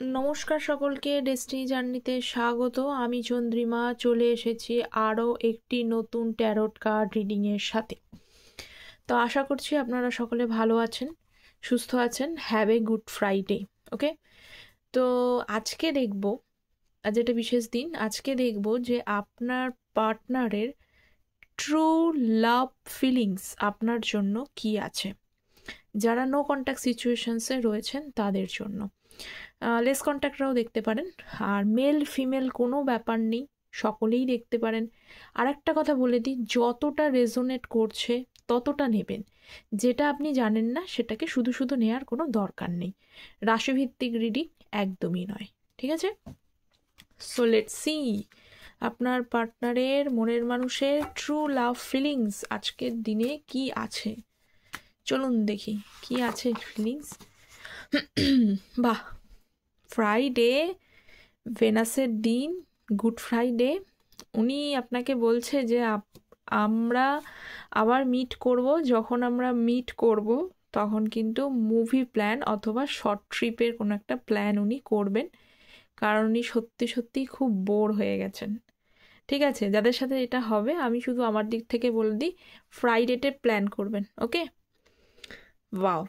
নমস্কার সকলকে, ডেস্টিনি জার্নিতে স্বাগত। আমি চন্দ্রিমা চলে এসেছি আরও একটি নতুন ট্যারোট কার্ড রিডিংয়ের সাথে। তো আশা করছি আপনারা সকলে ভালো আছেন, সুস্থ আছেন। Have a good Friday. Okay, তো আজকে দেখব, আজ একটা বিশেষ দিন। আজকে দেখব যে আপনার পার্টনারের ট্রু লাভ ফিলিংস আপনার জন্য কি আছে, যারা নো কন্ট্যাক্ট সিচুয়েশনসে রয়েছেন তাদের জন্য। লেস কন্ট্যাক্টরাও দেখতে পারেন, আর মেল ফিমেল কোনো ব্যাপার নেই, সকলেই দেখতে পারেন। আর একটা কথা বলে দিই, যতটা রেজোনেট করছে ততটা নেবেন। যেটা আপনি জানেন না সেটাকে শুধু শুধু নেওয়ার কোনো দরকার নেই। রাশিভিত্তিক রিডিং একদমই নয়, ঠিক আছে? সো লেটস সি আপনার পার্টনারের, মনের মানুষের ট্রু লাভ ফিলিংস আজকের দিনে কি আছে। চলুন দেখি কি আছে ফিলিংস। বাহ, ফ্রাইডে, ভেনাসের দিন, গুড ফ্রাইডে। উনি আপনাকে বলছে যে আমরা আবার মিট করব। যখন আমরা মিট করব তখন কিন্তু মুভি প্ল্যান অথবা শর্ট ট্রিপের কোনো একটা প্ল্যান উনি করবেন, কারণ উনি সত্যি সত্যি খুব বোর হয়ে গেছেন। ঠিক আছে, যাদের সাথে এটা হবে আমি শুধু আমার দিক থেকে বলে দিই, ফ্রাইডেতে প্ল্যান করবেন। ওকে, ওয়াও।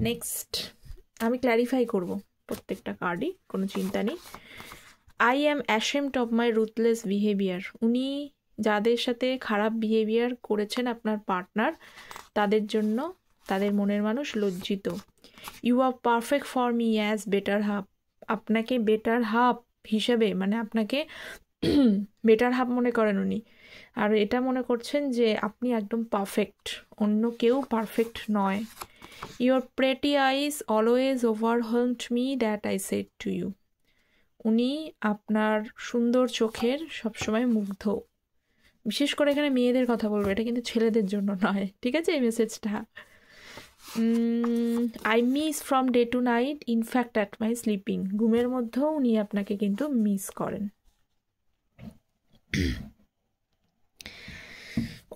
নেক্সট আমি ক্ল্যারিফাই করব প্রত্যেকটা কার্ডই, কোনো চিন্তা নেই। I am ashamed of my ruthless behaviour. উনি যাদের সাথে খারাপ বিহেভিয়ার করেছেন আপনার পার্টনার, তাদের জন্য তাদের মনের মানুষ লজ্জিত। You are perfect for me as better half. আপনাকে বেটার হাফ হিসেবে, মানে আপনাকে বেটার হাফ মনে করেন উনি, আর এটা মনে করছেন যে আপনি একদম পারফেক্ট, অন্য কেউ পারফেক্ট নয়। Your pretty eyes always overwhelmed me that I said to you. উনি আপনার সুন্দর চোখের সবসময় মুগ্ধ। বিশেষ করে এখানে মেয়েদের কথা বলবো, এটা কিন্তু ছেলেদের জন্য নয়, ঠিক আছে? এই মেসেজটা I miss from day to night, in fact at my sleeping. ঘুমের মধ্যেও উনি আপনাকে কিন্তু মিস করেন।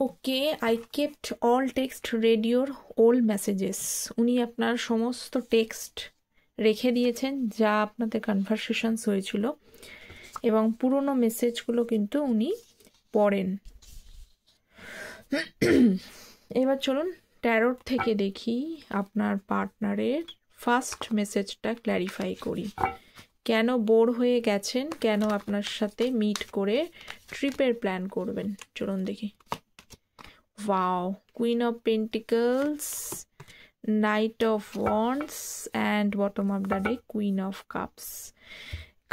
Okay, I kept all text রেডিওর ওল্ড মেসেজেস। উনি আপনার সমস্ত টেক্সট রেখে দিয়েছেন যা আপনাদের কনভারসেশনস হয়েছিল, এবং পুরনো মেসেজগুলো কিন্তু উনি পড়েন। এবার চলুন ট্যারোট থেকে দেখি আপনার পার্টনারের ফার্স্ট মেসেজটা ক্ল্যারিফাই করি। কেন বোর হয়ে গেছেন, কেন আপনার সাথে মিট করে ট্রিপের প্ল্যান করবেন, চলুন দেখি। Wow, Queen of Pentacles, Knight of Wands and bottom of the deck Queen of Cups.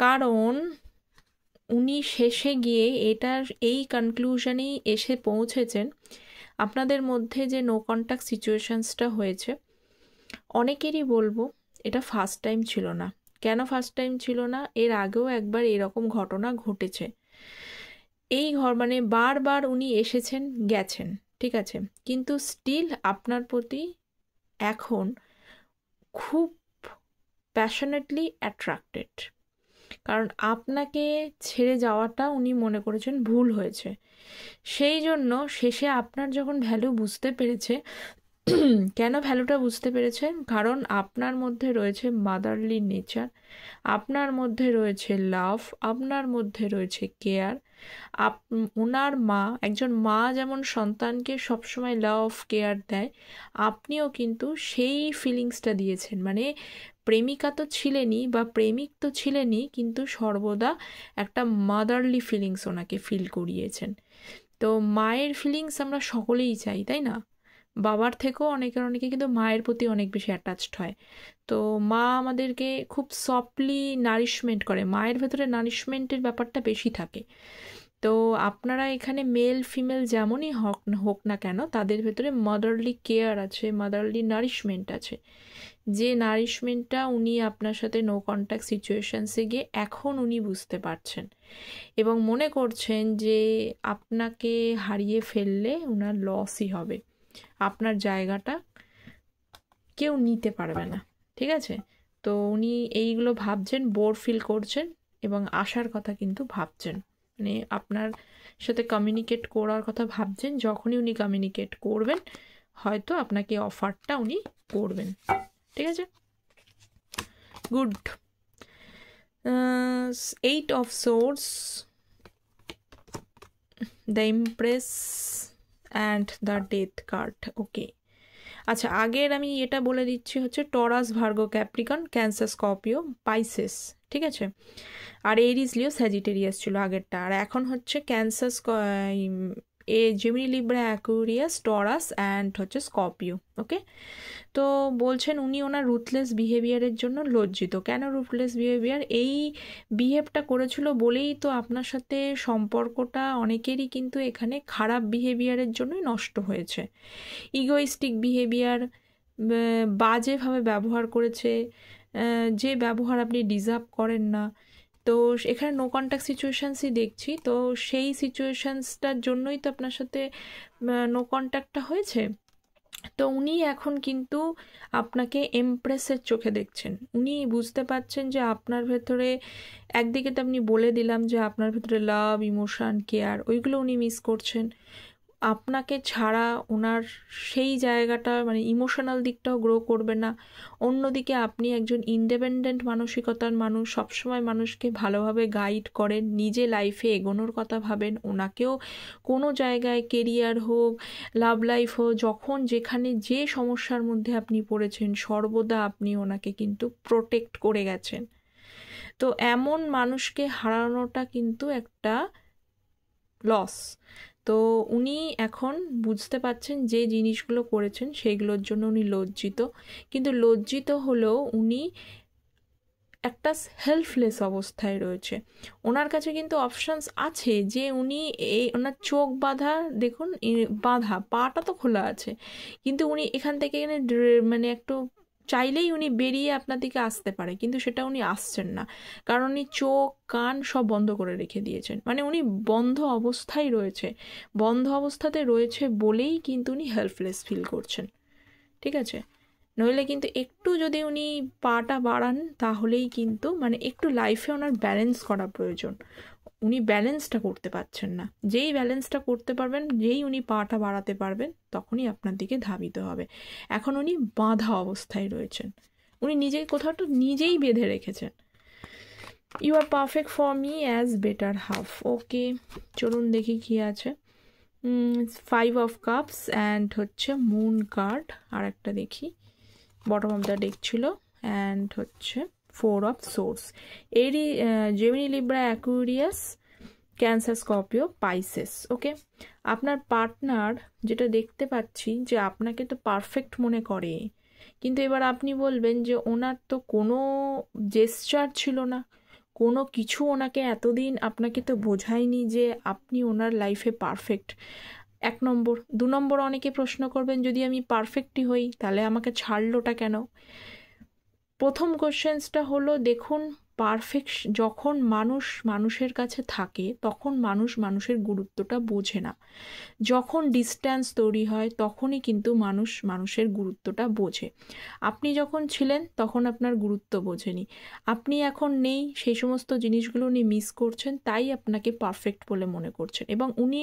কারণ উনি শেষে গিয়ে এই কনক্লুশনেই এসে পৌঁছেছেন, আপনাদের মধ্যে যে নো কন্ট্যাক্ট সিচুয়েশনসটা হয়েছে, অনেকেরই বলবো এটা ফার্স্ট টাইম ছিল না। কেন ফার্স্ট টাইম ছিল না? এর আগেও একবার এরকম ঘটনা ঘটেছে। এই মানে বারবার উনি এসেছেন গেছেন, ঠিক আছে, কিন্তু স্টিল আপনার প্রতি এখন খুব প্যাশনেটলি অ্যাট্রাক্টেড। কারণ আপনাকে ছেড়ে যাওয়াটা উনি মনে করেছেন ভুল হয়েছে। সেই জন্য শেষে আপনার যখন ভ্যালু বুঝতে পেরেছে, কেন ভ্যালুটা বুঝতে পেরেছেন? কারণ আপনার মধ্যে রয়েছে মাদারলি নেচার, আপনার মধ্যে রয়েছে লাভ, আপনার মধ্যে রয়েছে কেয়ার। ওনার মা, একজন মা যেমন সন্তানকে সবসময় লাভ কেয়ার দেয়, আপনিও কিন্তু সেই ফিলিংসটা দিয়েছেন। মানে প্রেমিকা তো ছিলেনই বা প্রেমিক তো ছিলেনই, কিন্তু সর্বদা একটা মাদারলি ফিলিংস ওনাকে ফিল করিয়েছেন। তো মায়ের ফিলিংস আমরা সকলেই চাই, তাই না? বাবার থেকেও অনেকে কিন্তু মায়ের প্রতি অনেক বেশি অ্যাটাচড হয়। তো মা আমাদেরকে খুব সফটলি নারিশমেন্ট করে, মায়ের ভেতরে নারিশমেন্টের ব্যাপারটা বেশি থাকে। তো আপনারা এখানে মেল ফিমেল যেমনই হোক না কেন, তাদের ভেতরে মাদারলি কেয়ার আছে, মাদারলি নারিশমেন্ট আছে, যে নারিশমেন্টটা উনি আপনার সাথে নো কন্ট্যাক্ট সিচুয়েশনসে গিয়ে এখন উনি বুঝতে পারছেন, এবং মনে করছেন যে আপনাকে হারিয়ে ফেললে ওনার লসই হবে, আপনার জায়গাটা কেউ নিতে পারবে না, ঠিক আছে? তো উনি এইগুলো ভাবছেন, বোর ফিল করছেন, এবং আসার কথা কিন্তু ভাবছেন, মানে আপনার সাথে কমিউনিকেট করার কথা ভাবছেন। যখনই উনি কমিউনিকেট করবেন, হয়তো আপনাকে অফারটা উনি করবেন, ঠিক আছে? Good. 8 of swords, the empress and the death card. Okay, আচ্ছা আগের আমি এটা বলে দিচ্ছি হচ্ছে Taurus, Virgo, Capricorn, Cancer, Scorpio, Pisces, ঠিক আছে? আর এরিস, লিও, স্যাজিটেরিয়াস ছিল আগেরটা। আর এখন হচ্ছে Cancer, Gemini, Libra, Aquarius, Taurus and হচ্ছে স্করপিও। ওকে, তো বলছেন উনি ওনার রুথলেস বিহেভিয়ারের জন্য লজ্জিত। কেন রুথলেস বিহেভিয়ার? এই বিহেভটা করেছিল বলেই তো আপনার সাথে সম্পর্কটা অনেকেরই কিন্তু এখানে খারাপ বিহেভিয়ারের জন্যই নষ্ট হয়েছে। ইগোইস্টিক বিহেভিয়ার, বাজেভাবে ব্যবহার করেছে, যে ব্যবহার আপনি ডিজার্ভ করেন না। তো এখানে নো কন্ট্যাক্ট সিচুয়েশানসই দেখছি, তো সেই সিচুয়েশানসটার জন্যই তো আপনার সাথে নো কন্ট্যাক্টটা হয়েছে। তো উনি এখন কিন্তু আপনাকে এমপ্রেসের চোখে দেখছেন। উনি বুঝতে পারছেন যে আপনার ভেতরে, একদিকে তো আপনি বলে দিলাম যে আপনার ভেতরে লাভ, ইমোশন, কেয়ার, ওইগুলো উনি মিস করছেন। আপনাকে ছাড়া ওনার সেই জায়গাটা মানে ইমোশনাল দিকটাও গ্রো করবে না। অন্যদিকে আপনি একজন ইন্ডিপেন্ডেন্ট মানসিকতার মানুষ, সবসময় মানুষকে ভালোভাবে গাইড করেন, নিজে লাইফে এগোনোর কথা ভাবেন। ওনাকেও কোনো জায়গায় কেরিয়ার হোক, লাভ লাইফ হোক, যখন যেখানে যে সমস্যার মধ্যে আপনি পড়েছেন, সর্বদা আপনি ওনাকে কিন্তু প্রোটেক্ট করে গেছেন। তো এমন মানুষকে হারানোটা কিন্তু একটা লস। তো উনি এখন বুঝতে পারছেন যে জিনিসগুলো করেছেন সেইগুলোর জন্য উনি লজ্জিত, কিন্তু লজ্জিত হলেও উনি একটা হেল্পলেস অবস্থায় রয়েছে। ওনার কাছে কিন্তু অপশানস আছে যে উনি ওনার চোখ বাঁধা, দেখুন বাঁধা, পাটা তো খোলা আছে, কিন্তু উনি এখান থেকে এখানে মানে একটু চাইলেই উনি বেরিয়ে আপনার দিকে আসতে পারে, কিন্তু সেটা উনি আসছেন না, কারণ উনি চোখ কান সব বন্ধ করে রেখে দিয়েছেন। মানে উনি বন্ধ অবস্থায় রয়েছে, বন্ধ অবস্থাতে রয়েছে বলেই কিন্তু উনি হেল্পলেস ফিল করছেন, ঠিক আছে? নইলে কিন্তু একটু যদি উনি পাটা বাড়ান তাহলেই কিন্তু মানে একটু লাইফে ওনার ব্যালেন্স করা প্রয়োজন। উনি ব্যালেন্সটা করতে পারছেন না। যেই ব্যালেন্সটা করতে পারবেন, যেই উনি পাটা বাড়াতে পারবেন, তখনই আপনার দিকে ধাবিত হবে। এখন উনি বাঁধা অবস্থায় রয়েছেন, উনি নিজেই কোথাও একটু নিজেই বেঁধে রেখেছেন। You are perfect for me as better half. Okay, চলুন দেখি কী আছে। 5 অফ কাপস অ্যান্ড হচ্ছে মুন কার্ড, আর একটা দেখি বটম অফ দ্য ডেক ছিল, অ্যান্ড হচ্ছে 4 অফ সোর্স। এরই Gemini, Libra, Aquarius, Cancer, Scorpio, Pisces. Okay, আপনার পার্টনার যেটা দেখতে পাচ্ছি যে আপনাকে তো পারফেক্ট মনে করে, কিন্তু এবার আপনি বলবেন যে ওনার তো কোনো জেস্চার ছিল না, কোনো কিছু ওনাকে এতদিন আপনাকে তো বোঝায়নি যে আপনি ওনার লাইফে পারফেক্ট। 1 নম্বর। 2 নম্বর, অনেকে প্রশ্ন করবেন যদি আমি পারফেক্টই হই তাহলে আমাকে ছাড়লোটা কেন? প্রথম কোশ্চেন্সটা হলো, দেখুন পারফেক্ট যখন মানুষ মানুষের কাছে থাকে তখন মানুষ মানুষের গুরুত্বটা বোঝে না। যখন ডিস্ট্যান্স তৈরি হয় তখনই কিন্তু মানুষ মানুষের গুরুত্বটা বোঝে। আপনি যখন ছিলেন তখন আপনার গুরুত্ব বোঝেনি, আপনি এখন নেই, সেই সমস্ত জিনিসগুলো উনি মিস করছেন, তাই আপনাকে পারফেক্ট বলে মনে করছেন। এবং উনি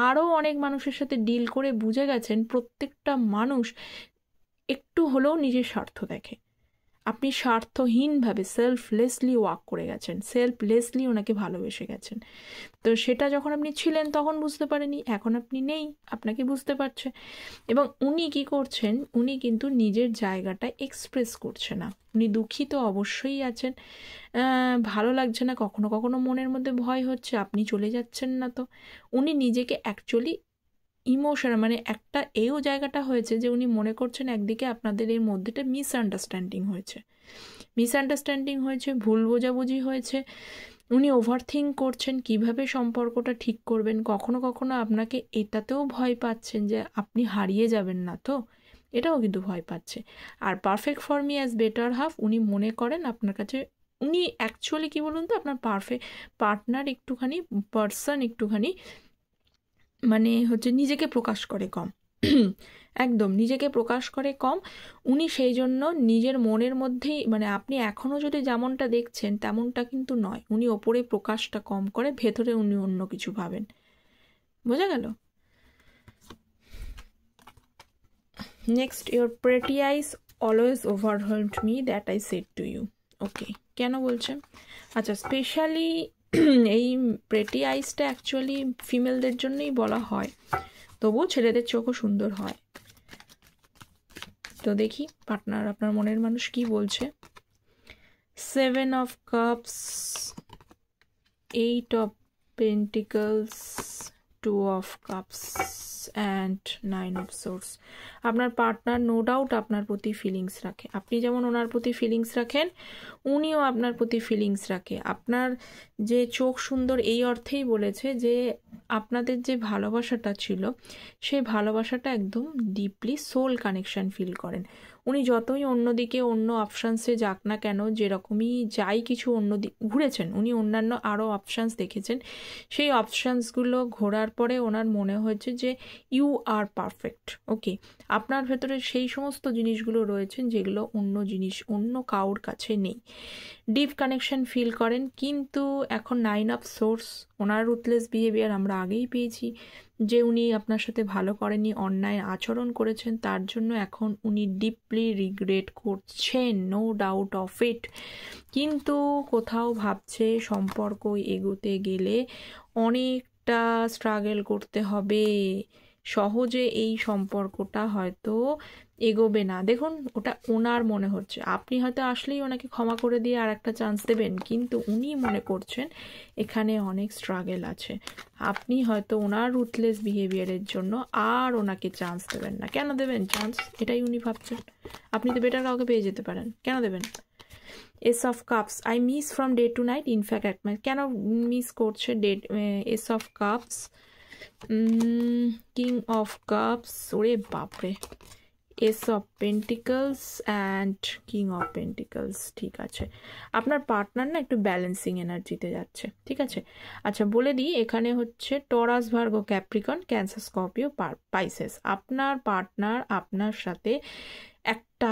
আরও অনেক মানুষের সাথে ডিল করে বুঝে গেছেন প্রত্যেকটা মানুষ একটু হলেও নিজের স্বার্থ দেখে। আপনি স্বার্থহীনভাবে সেলফলেসলি ওয়াক করে গেছেন, সেলফলেসলি ওনাকে ভালোবেসে গেছেন। তো সেটা যখন আপনি ছিলেন তখন বুঝতে পারেনি, এখন আপনি নেই, আপনাকে বুঝতে পারছে। এবং উনি কি করছেন, উনি কিন্তু নিজের জায়গাটা এক্সপ্রেস করছে না। উনি দুঃখিত অবশ্যই আছেন, ভালো লাগছে না, কখনো কখনো মনের মধ্যে ভয় হচ্ছে আপনি চলে যাচ্ছেন না। তো উনি নিজেকে অ্যাকচুয়ালি ইমোশন মানে একটা এও জায়গাটা হয়েছে যে উনি মনে করছেন একদিকে আপনাদের এর মধ্যেটা মিসআন্ডারস্ট্যান্ডিং হয়েছে, ভুল বোঝাবুঝি হয়েছে। উনি ওভারথিঙ্ক করছেন কিভাবে সম্পর্কটা ঠিক করবেন। কখনো কখনো আপনাকে এটাতেও ভয় পাচ্ছেন যে আপনি হারিয়ে যাবেন না, তো এটাও কিন্তু ভয় পাচ্ছে। আর perfect for me as better half, উনি মনে করেন আপনার কাছে, উনি অ্যাকচুয়ালি কী বলুন তো, আপনার পার্টনার একটুখানি মানে হচ্ছে নিজেকে প্রকাশ করে কম, একদম নিজেকে প্রকাশ করে কম। উনি সেই জন্য নিজের মনের মধ্যেই, মানে আপনি এখনও যদি যেমনটা দেখছেন তেমনটা কিন্তু নয়, উনি ওপরে প্রকাশটা কম করে, ভেতরে উনি অন্য কিছু ভাবেন। বোঝা গেল? Next, your pretty eyes always overwhelmed me that I said to you. Okay, কেন বলছেন? আচ্ছা, স্পেশালি এই প্রেটি আইসটা অ্যাকচুয়ালি ফিমেলদের জন্যই বলা হয়, তবুও ছেলেদের চোখও সুন্দর হয়। তো দেখি পার্টনার, আপনার মনের মানুষ কি বলছে। 7 of cups, 8 of pentacles, 2 of cups and 9 of swords. আপনার পার্টনার নো ডাউট আপনার প্রতি ফিলিংস রাখে। আপনি যেমন ওনার প্রতি ফিলিংস রাখেন, উনিও আপনার প্রতি ফিলিংস রাখে। আপনার যে চোখ সুন্দর এই অর্থেই বলেছে যে আপনাদের যে ভালোবাসাটা ছিল, সেই ভালোবাসাটা একদম ডিপলি সোল কানেকশন ফিল করেন। উনি যতই অন্যদিকে অন্য অপশানসে যাক না কেন, যেরকমই যাই কিছু অন্য ঘুরেছেন, উনি অন্যান্য আরও অপশানস দেখেছেন। সেই অপশানসগুলো ঘোরার পরে ওনার মনে হয়েছে যে ইউ আর পারফেক্ট। ওকে, আপনার ভেতরে সেই সমস্ত জিনিসগুলো রয়েছেন যেগুলো অন্য কাউর কাছে নেই। ডিপ কানেকশন ফিল করেন, কিন্তু এখন 9 of swords, owner ruthless behaviour আমরা আগেই পেয়েছি যে উনি আপনার সাথে ভালো করেনি, অন্যায় আচরণ করেছেন, তার জন্য এখন উনি ডিপলি রিগ্রেট করছেন, নো ডাউট অফ ইট। কিন্তু কোথাও ভাবছে সম্পর্ক এগোতে গেলে অনেকটা স্ট্রাগল করতে হবে, সহজে এই সম্পর্কটা হয়তো এগোবে না। দেখুন, ওটা ওনার মনে হচ্ছে, আপনি হয়তো আসলেই ওনাকে ক্ষমা করে দিয়ে আর একটা চান্স দেবেন, কিন্তু উনি মনে করছেন এখানে অনেক স্ট্রাগল আছে। আপনি হয়তো ওনার রুথলেস বিহেভিয়ারের জন্য আর ওনাকে চান্স দেবেন না। কেন দেবেন চান্স? এটাই উনি ভাবছেন। আপনি তো বেটার কাউকে পেয়ে যেতে পারেন, কেন দেবেন? Ace of cups, I miss from day to night, in fact এক মাস। কেন মিস করছে? Ace of cups, king of cups, ওরে বাপরে, ace of pentacles and king of pentacles. ঠিক আছে, আপনার পার্টনার না একটু ব্যালেন্সিং এনার্জিতে যাচ্ছে। ঠিক আছে, আচ্ছা বলে দিই, এখানে হচ্ছে Taurus, Virgo, Capricorn, Cancer, Scorpio, Pisces. আপনার পার্টনার আপনার সাথে একটা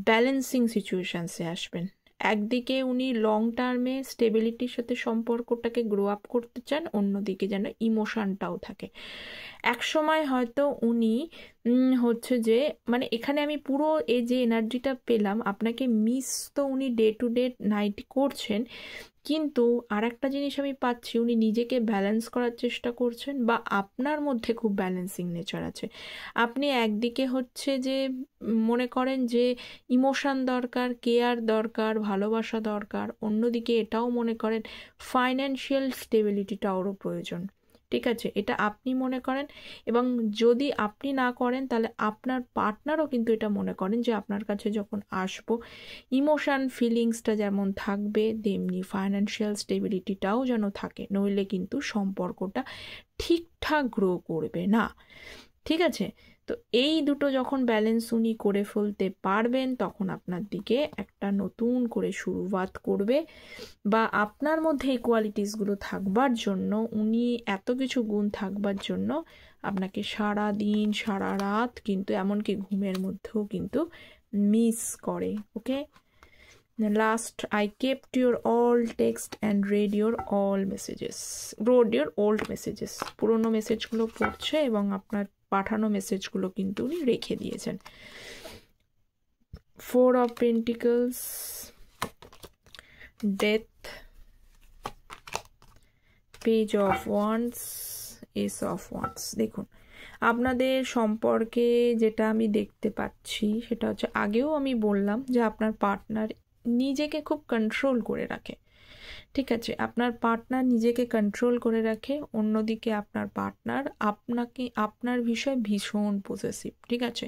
ব্যালেন্সিং সিচুয়েশনসে আসবেন। একদিকে উনি লং টার্মে স্টেবিলিটির সাথে সম্পর্কটাকে গ্রো আপ করতে চান, অন্যদিকে যেন ইমোশনটাও থাকে। এক সময় হয়তো উনি হচ্ছে যে, মানে এখানে আমি পুরো এই যে এনার্জিটা পেলাম, আপনাকে মিস তো উনি ডে টু ডে নাইট করছেন, কিন্তু আর একটা জিনিস আমি পাচ্ছি, উনি নিজেকে ব্যালেন্স করার চেষ্টা করছেন, বা আপনার মধ্যে খুব ব্যালেন্সিং নেচার আছে। আপনি একদিকে হচ্ছে যে মনে করেন যে ইমোশন দরকার, কেয়ার দরকার, ভালোবাসা দরকার, অন্যদিকে এটাও মনে করেন ফাইন্যান্সিয়াল স্টেবিলিটিটাও প্রয়োজন। ঠিক আছে, এটা আপনি মনে করেন, এবং যদি আপনি না করেন তাহলে আপনার পার্টনারও কিন্তু এটা মনে করেন যে আপনার কাছে যখন আসবো ইমোশন ফিলিংসটা যেমন থাকবে, তেমনি ফাইন্যান্সিয়াল স্টেবিলিটিটাও যেন থাকে, নইলে কিন্তু সম্পর্কটা ঠিকঠাক গ্রো করবে না। ঠিক আছে, তো এই দুটো যখন ব্যালেন্স উনি করে ফেলতে পারবেন, তখন আপনার দিকে একটা নতুন করে শুরুয়াত করবে, বা আপনার মধ্যে এই কোয়ালিটিসগুলো থাকবার জন্য, উনি এত কিছু গুণ থাকবার জন্য আপনাকে সারা দিন সারা রাত, কিন্তু এমনকি ঘুমের মধ্যেও কিন্তু মিস করে। Okay, last, I kept your all text and read your all messages, old messages. পুরোনো মেসেজগুলো পড়ছে এবং আপনার পাঠানো মেসেজগুলো কিন্তু উনি রেখে দিয়েছেন। 4 of pentacles, death, page of wands, S of wands. দেখুন, আপনাদের সম্পর্কে যেটা আমি দেখতে পাচ্ছি সেটা হচ্ছে, আগেও আমি বললাম যে আপনার পার্টনার নিজেকে খুব কন্ট্রোল করে রাখে। ঠিক আছে, আপনার পার্টনার নিজেকে কন্ট্রোল করে রাখে, অন্যদিকে আপনার পার্টনার আপনার বিষয়ে ভীষণ পজেসিভ। ঠিক আছে,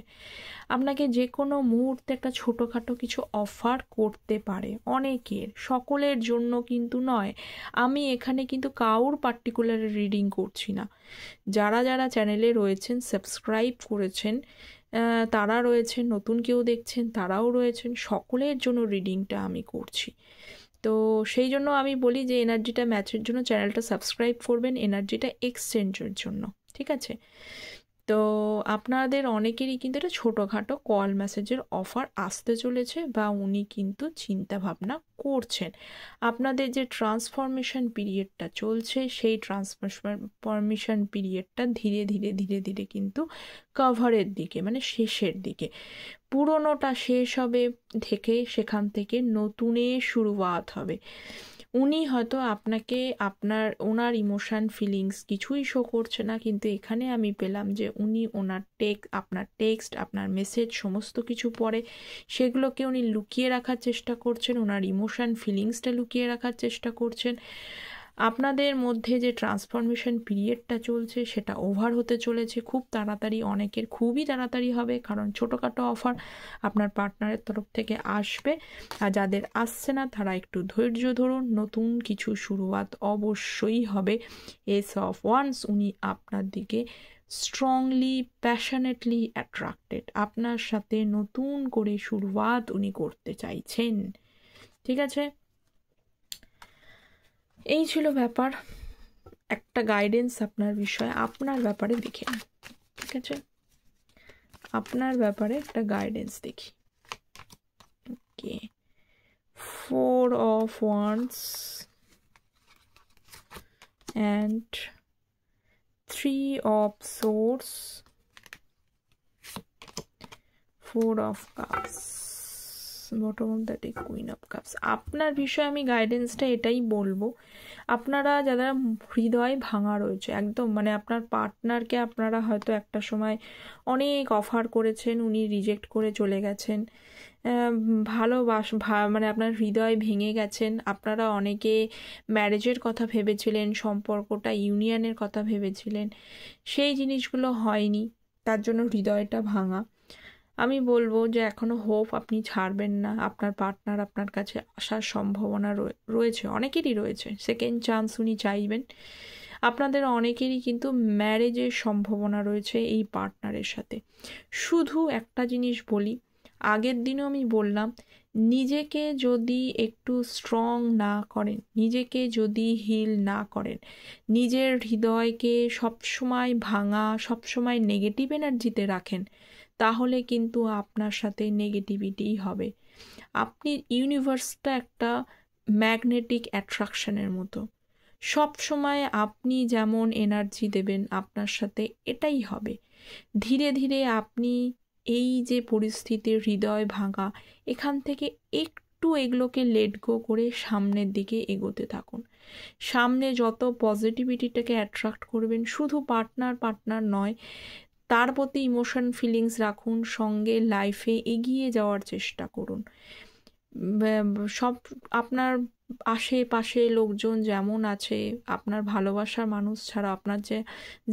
আপনাকে যে কোনো মুহূর্তে একটা ছোটোখাটো কিছু অফার করতে পারে, অনেকের, সকলের জন্য কিন্তু নয়। আমি এখানে কিন্তু কাউর পার্টিকুলার রিডিং করছি না। যারা যারা চ্যানেলে রয়েছেন, সাবস্ক্রাইব করেছেন, তারা রয়েছেন, নতুন কেউ দেখছেন তারাও রয়েছেন, সকলের জন্য রিডিংটা আমি করছি। তো সেই জন্য আমি বলি যে এনার্জিটা ম্যাচের জন্য চ্যানেলটা সাবস্ক্রাইব করবেন, এনার্জিটা এক্সচেঞ্জের জন্য। ঠিক আছে, তো আপনাদের অনেকেরই কিন্তু এটা ছোটোখাটো কল মেসেজের অফার আসতে চলেছে, বা উনি কিন্তু চিন্তা ভাবনা করছেন। আপনাদের যে ট্রান্সফরমেশন পিরিয়ডটা চলছে, সেই ট্রান্সফরমেশন পিরিয়ডটা ধীরে ধীরে ধীরে ধীরে কিন্তু কভারের দিকে, মানে শেষের দিকে, পুরোনোটা শেষ হবে থেকে সেখান থেকে নতুনের শুরুয়াত হবে। উনি হয়তো আপনাকে ওনার ইমোশন ফিলিংস কিছুই শো করছে না, কিন্তু এখানে আমি পেলাম যে উনি আপনার টেক্সট, আপনার মেসেজ সমস্ত কিছু পড়ে, সেগুলোকে উনি লুকিয়ে রাখার চেষ্টা করছেন, ওনার ইমোশন ফিলিংসটা লুকিয়ে রাখার চেষ্টা করছেন। আপনাদের মধ্যে যে ট্রান্সফরমেশন পিরিয়ডটা চলছে সেটা ওভার হতে চলেছে খুব তাড়াতাড়ি, অনেকের খুবই তাড়াতাড়ি হবে, কারণ ছোটোখাটো অফার আপনার পার্টনারের তরফ থেকে আসবে। আর যাদের আসছে না তারা একটু ধৈর্য ধরুন, নতুন কিছু শুরুয়াত অবশ্যই হবে। এস অফ ওয়ান্স, উনি আপনার দিকে স্ট্রংলি প্যাশনেটলি অ্যাট্রাক্টেড, আপনার সাথে নতুন করে শুরুয়াত উনি করতে চাইছেন। ঠিক আছে, এই ছিল ব্যাপার, একটা গাইডেন্স আপনার বিষয়ে, আপনার ব্যাপারে দেখে নিন। ঠিক আছে, আপনার ব্যাপারে একটা গাইডেন্স দেখি। ওকে, 4 of Wands and 3 of Swords, 4 of Cups, bottom of the deck, Queen of Cups। আপনার বিষয়ে আমি গাইডেন্সটা এটাই বলবো, আপনারা যারা হৃদয় ভাঙা রয়েছে একদম, মানে আপনার পার্টনারকে আপনারা হয়তো একটা সময় অনেক অফার করেছেন, উনি রিজেক্ট করে চলে গেছেন, মানে আপনার হৃদয় ভেঙে গেছেন। আপনারা অনেকে ম্যারেজের কথা ভেবেছিলেন, সম্পর্কটা ইউনিয়নের কথা ভেবেছিলেন, সেই জিনিসগুলো হয়নি, তার জন্য হৃদয়টা ভাঙা। আমি বলবো যে এখনো হোপ আপনি ছাড়বেন না, আপনার পার্টনার আপনার কাছে আসার সম্ভাবনা রয়েছে, অনেকেরই রয়েছে, সেকেন্ড চান্স উনি চাইবেন। আপনাদের অনেকেরই কিন্তু ম্যারেজের সম্ভাবনা রয়েছে এই পার্টনারের সাথে। শুধু একটা জিনিস বলি, আগের দিনও আমি বললাম, নিজেকে যদি একটু স্ট্রং না করেন, নিজেকে যদি হিল না করেন, নিজের হৃদয়কে সবসময় ভাঙা, সবসময় নেগেটিভ এনার্জিতে রাখেন, তাহলে কিন্তু আপনার সাথে নেগেটিভিটিই হবে। আপনি ইউনিভার্সটা একটা ম্যাগনেটিক অ্যাট্রাকশনের মতো, সব সময় আপনি যেমন এনার্জি দেবেন আপনার সাথে এটাই হবে। ধীরে ধীরে আপনি এই যে পরিস্থিতির হৃদয় ভাঙা, এখান থেকে একটু এগুলোকে লেট গো করে সামনের দিকে এগোতে থাকুন। সামনে যত পজিটিভিটিটাকে অ্যাট্রাক্ট করবেন, শুধু পার্টনার নয়, তার প্রতি ইমোশন ফিলিংস রাখুন, সঙ্গে লাইফে এগিয়ে যাওয়ার চেষ্টা করুন। সব আপনার আশেপাশে লোকজন যেমন আছে, আপনার ভালোবাসার মানুষ ছাড়া আপনার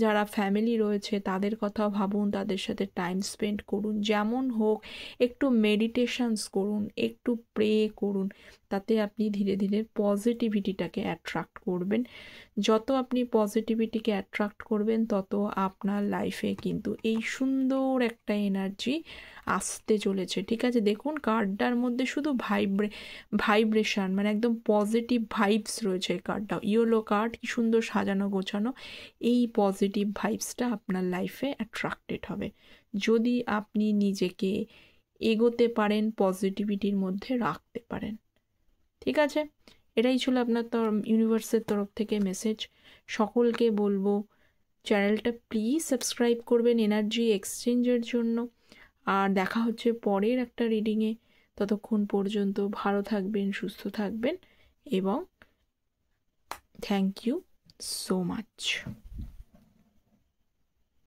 যারা ফ্যামিলি রয়েছে তাদের কথাও ভাবুন, তাদের সাথে টাইম স্পেন্ড করুন, যেমন হোক একটু মেডিটেশনস করুন, একটু প্রে করুন, তাতে আপনি ধীরে ধীরে পজিটিভিটিটাকে অ্যাট্রাক্ট করবেন। যত আপনি পজিটিভিটিকে অ্যাট্রাক্ট করবেন তত আপনার লাইফে কিন্তু এই সুন্দর একটা এনার্জি আসতে চলেছে। ঠিক আছে, দেখুন কার্ডটার মধ্যে শুধু ভাইব্রেশন, মানে একদম পজিটিভ ভাইবস রয়েছে। এই কার্ডটা ইয়েলো কার্ড, কি সুন্দর সাজানো গোছানো, এই পজিটিভ ভাইবসটা আপনার লাইফে অ্যাট্রাক্টেড হবে যদি আপনি নিজেকে এগোতে পারেন, পজিটিভিটির মধ্যে রাখতে পারেন। ঠিক আছে, এটাই ছিল আপনার ইউনিভার্সের তরফ থেকে মেসেজ। সকলকে বলবো চ্যানেলটা প্লিজ সাবস্ক্রাইব করবেন এনার্জি এক্সচেঞ্জের জন্য। আর দেখা হচ্ছে পরের একটা রিডিংয়ে, ততক্ষণ পর্যন্ত ভালো থাকবেন, সুস্থ থাকবেন, এবং থ্যাংক ইউ সো মাচ।